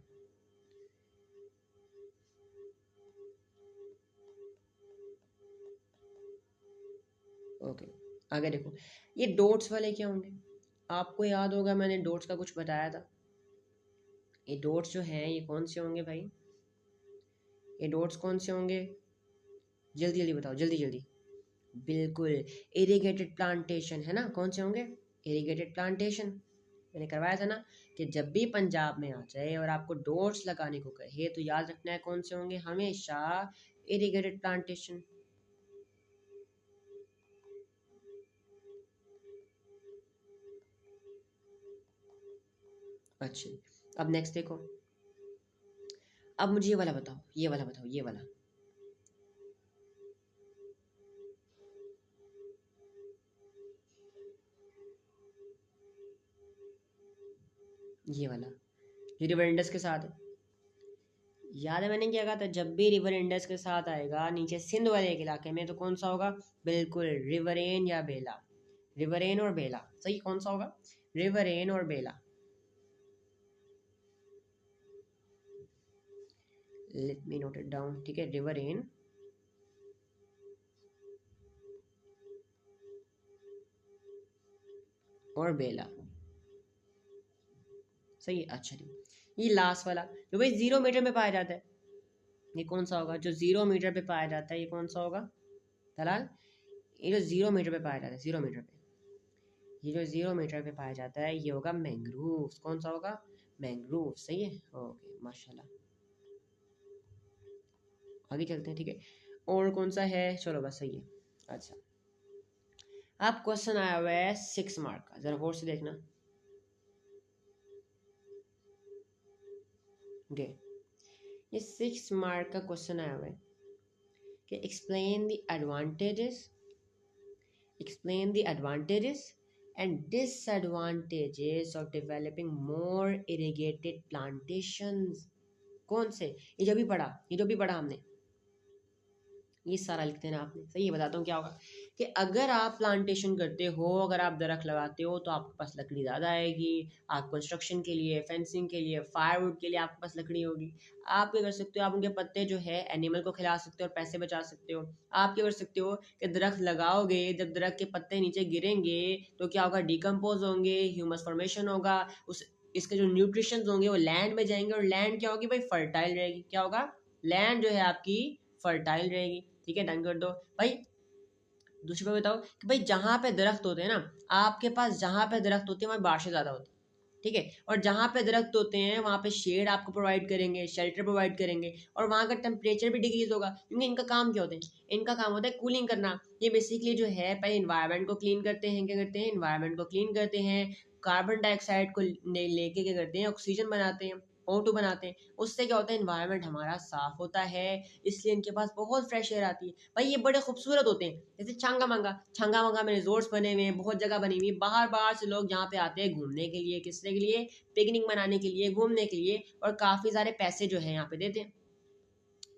ओके, आगे देखो, ये डॉट्स वाले क्या होंगे? आपको याद होगा मैंने डॉट्स का कुछ बताया था। ये डॉट्स जो हैं ये कौन से होंगे भाई? ये डॉट्स कौन से होंगे? जल्दी जल्दी बताओ, जल्दी जल्दी। बिल्कुल, इरिगेटेड प्लांटेशन, है ना। कौन से होंगे? Irrigated plantation. मैंने करवाया था ना कि जब भी पंजाब में आ जाए और आपको डॉट्स लगाने को कहे तो याद रखना है कौन से होंगे हमेशा? Irrigated plantation. अच्छा, अब नेक्स्ट देखो, अब मुझे ये वाला बताओ, ये वाला बताओ, ये वाला, ये वाला जो रिवर इंडस के साथ है। याद है मैंने क्या कहा था, जब भी रिवर इंडस के साथ आएगा नीचे सिंध वाले एक इलाके में, तो कौन सा होगा? बिल्कुल, रिवरेन या बेला। रिवरेन और बेला, सही। कौन सा होगा? रिवरेन और Bela. Let me note it down, ठीक है, रिवरेन और बेला, सही है। अच्छा जी, ये लास्ट वाला जो भाई 0 मीटर में पाया जाता है, ये कौन सा होगा? जो 0 मीटर पे पाया जाता है, ये कौन सा होगा दलाल? ये जो 0 मीटर पे पाया जाता है, 0 मीटर पे, ये जो 0 मीटर पे पाया जाता है ये होगा मैंग्रोव। कौन सा होगा? मैंग्रोव। सही है, ओके माशाल्लाह। आगे चलते हैं, ठीक है। और कौन सा है, चलो बस सही है। अच्छा, अब क्वेश्चन आया हुआ है 6 मार्क का, जरा गौर से देखना। ओके, ये 6 मार्क का क्वेश्चन आया हुआ है कि explain the advantages and disadvantages of developing more irrigated plantations। कौन से? ये जो भी पढ़ा हमने, ये सारा लिखते हैं ना आपने। सही है, बताता हूँ क्या होगा कि अगर आप प्लांटेशन करते हो, अगर आप दरख्त लगाते हो तो आपके पास लकड़ी ज़्यादा आएगी। आप कंस्ट्रक्शन के लिए, फेंसिंग के लिए, फायरवुड के लिए आपके पास लकड़ी होगी। आप क्या कर सकते हो, आप उनके पत्ते जो है एनिमल को खिला सकते हो और पैसे बचा सकते हो। आप क्या कर सकते हो कि दरख्त लगाओगे, जब दरख्त के पत्ते नीचे गिरेंगे तो क्या होगा, डिकम्पोज होंगे, ह्यूमस फॉर्मेशन होगा, उस इसके जो न्यूट्रिशन होंगे वो लैंड में जाएंगे, और लैंड क्या होगी भाई, फर्टाइल रहेगी। क्या होगा, लैंड जो है आपकी फर्टाइल रहेगी। ठीक है, डन कर दो भाई। दूसरी बात बताओ कि भाई जहाँ पे दरख्त होते हैं ना, आपके पास जहाँ पे दरख्त होते हैं वहाँ बारिशें ज़्यादा होती है। ठीक है, और जहाँ पे दरख्त होते हैं वहाँ पे शेड आपको प्रोवाइड करेंगे, शेल्टर प्रोवाइड करेंगे, और वहाँ का टेम्परेचर भी डिक्रीज होगा, क्योंकि इनका काम क्या होता है, इनका काम होता है कूलिंग करना। ये बेसिकली जो है पहले इन्वायरमेंट को क्लीन करते हैं। क्या करते हैं, इन्वायरमेंट को क्लीन करते हैं, कार्बन डाइऑक्साइड को लेके क्या करते हैं, ऑक्सीजन बनाते हैं, O2 बनाते हैं। उससे क्या होता है, इन्वायरमेंट हमारा साफ होता है, इसलिए इनके पास बहुत फ्रेश एयर आती है। भाई ये बड़े खूबसूरत होते हैं, जैसे छांगा में रिजोर्ट्स बने हुए हैं, बहुत जगह बनी हुई है। बाहर बाहर से लोग यहाँ पे आते हैं घूमने के लिए, किसने के लिए, पिकनिक मनाने के लिए, घूमने के लिए, और काफ़ी सारे पैसे जो है यहाँ पे देते हैं।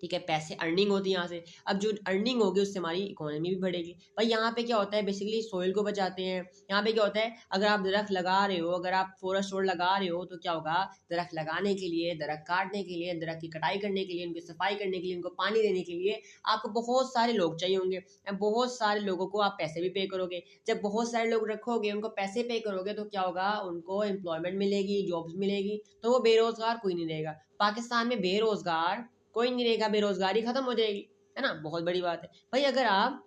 ठीक है, पैसे अर्निंग होती है यहाँ से। अब जो अर्निंग होगी उससे हमारी इकोनॉमी भी बढ़ेगी। भाई यहाँ पे क्या होता है, बेसिकली सोइल को बचाते हैं। यहाँ पे क्या होता है, अगर आप दरख्त लगा रहे हो, अगर आप फॉरेस्ट रोड लगा रहे हो, तो क्या होगा, दरख्त लगाने के लिए, दरख्त काटने के लिए, दरख्त की कटाई करने के लिए, उनकी सफाई करने के लिए, उनको पानी देने के लिए आपको बहुत सारे लोग चाहिए होंगे। बहुत सारे लोगों को आप पैसे भी पे करोगे। जब बहुत सारे लोग रखोगे, उनको पैसे पे करोगे, तो क्या होगा, उनको एम्प्लॉयमेंट मिलेगी, जॉब्स मिलेगी, तो वो बेरोजगार कोई नहीं रहेगा। पाकिस्तान में बेरोजगार कोई नहीं रहेगा, बेरोजगारी खत्म हो जाएगी, है ना। बहुत बड़ी बात है भाई। अगर आप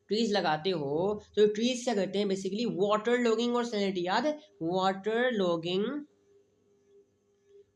ट्रीज लगाते हो तो ट्रीज क्या करते हैं, बेसिकली वाटर लॉगिंग और सैलिनिटी, याद है, वाटर लॉगिंग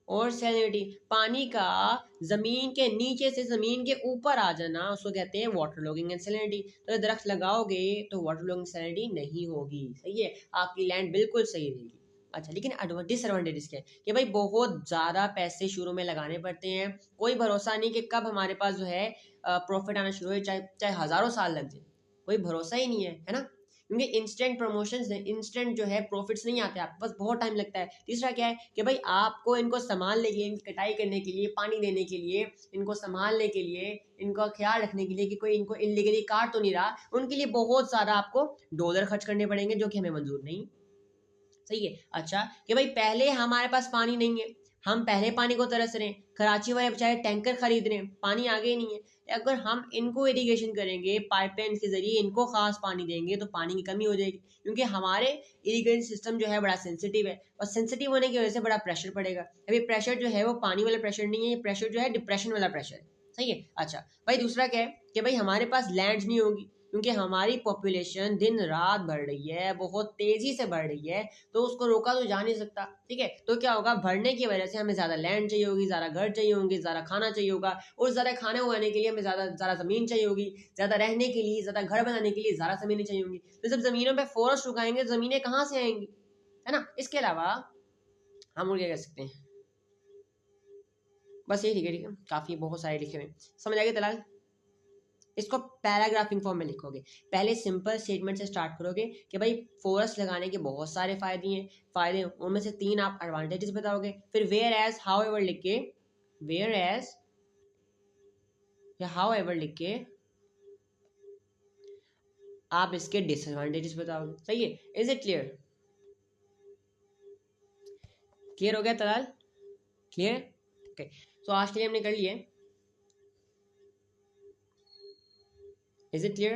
और सैलिनिटी, पानी का जमीन के नीचे से जमीन के ऊपर आ जाना, उसको कहते हैं वाटर लॉगिंग एंड सैलिनिटी। तो दरख्त लगाओगे तो वाटर लॉगिंग सैलिनिटी नहीं होगी। सही है, आपकी लैंड बिल्कुल सही रहेगी। अच्छा, लेकिन डिसएडवांटेजेस क्या है कि भाई बहुत ज़्यादा पैसे शुरू में लगाने पड़ते हैं। कोई भरोसा नहीं कि कब हमारे पास जो है प्रॉफिट आना शुरू हो, चाहे चाहे हज़ारों साल लग जाए, कोई भरोसा ही नहीं है ना। क्योंकि इंस्टेंट प्रमोशंस, इंस्टेंट जो है प्रॉफिट्स नहीं आते, आपके पास बहुत टाइम लगता है। तीसरा क्या है कि भाई आपको इनको संभालने के लिए, इनकी कटाई करने के लिए, पानी देने के लिए, इनको संभालने के लिए, इनका ख्याल रखने के लिए कि कोई इनको इनलीगली काट तो नहीं रहा, उनके लिए बहुत ज़्यादा आपको डॉलर खर्च करने पड़ेंगे, जो कि हमें मंजूर नहीं। सही है। अच्छा, कि भाई पहले हमारे पास पानी नहीं है, हम पहले पानी को तरस रहे हैं, कराची वाले बेचारे टैंकर खरीद रहे हैं, पानी आगे ही नहीं है। अगर हम इनको इरिगेशन करेंगे, पाइपलाइन के जरिए इनको खास पानी देंगे, तो पानी की कमी हो जाएगी, क्योंकि हमारे इरिगेशन सिस्टम जो है बड़ा सेंसिटिव है, और सेंसिटिव होने की वजह से बड़ा प्रेशर पड़ेगा। अभी प्रेशर जो है वो पानी वाला प्रेशर नहीं है, ये प्रेशर जो है डिप्रेशन वाला प्रेशर है। सही है। अच्छा भाई, दूसरा क्या है कि भाई हमारे पास लैंड नहीं होगी, क्योंकि हमारी पॉपुलेशन दिन रात बढ़ रही है, बहुत तेजी से बढ़ रही है, तो उसको रोका तो जा नहीं सकता। ठीक है, तो क्या होगा, बढ़ने की वजह से हमें ज़्यादा लैंड चाहिए होगी, ज़्यादा घर चाहिए होंगे, ज़्यादा खाना चाहिए होगा, और ज़्यादा खाने उगाने के लिए हमें ज़्यादा ज़्यादा ज़मीन चाहिए होगी, ज़्यादा रहने के लिए, ज़्यादा घर बनाने के लिए ज़्यादा ज़मीनें चाहिए होंगी। तो जब ज़मीनों पर फॉरेस्ट उगाएंगे, ज़मीनें कहाँ से आएंगी, है ना। इसके अलावा हम और क्या कर सकते हैं, बस ये ठीक है। ठीक है, काफ़ी बहुत सारे लिखे हुए, समझ आ गए तलाल। इसको पैराग्राफिंग फॉर्म में लिखोगे। पहले सिंपल स्टेटमेंट से स्टार्ट करोगे कि भाई फॉरेस्ट लगाने के बहुत सारे फायदे उनमें से 3 आप एडवांटेजेस बताओगे। फिर वेयर एज, हाउ एवर लिख के, वेयर एज या हाउ एवर लिख के आप इसके डिसएडवांटेजेस बताओगे। सही है, इज इट क्लियर? क्लियर हो गया तलाल? क्लियर? ओके, तो आज के लिए हमने कर लिया। Is it clear?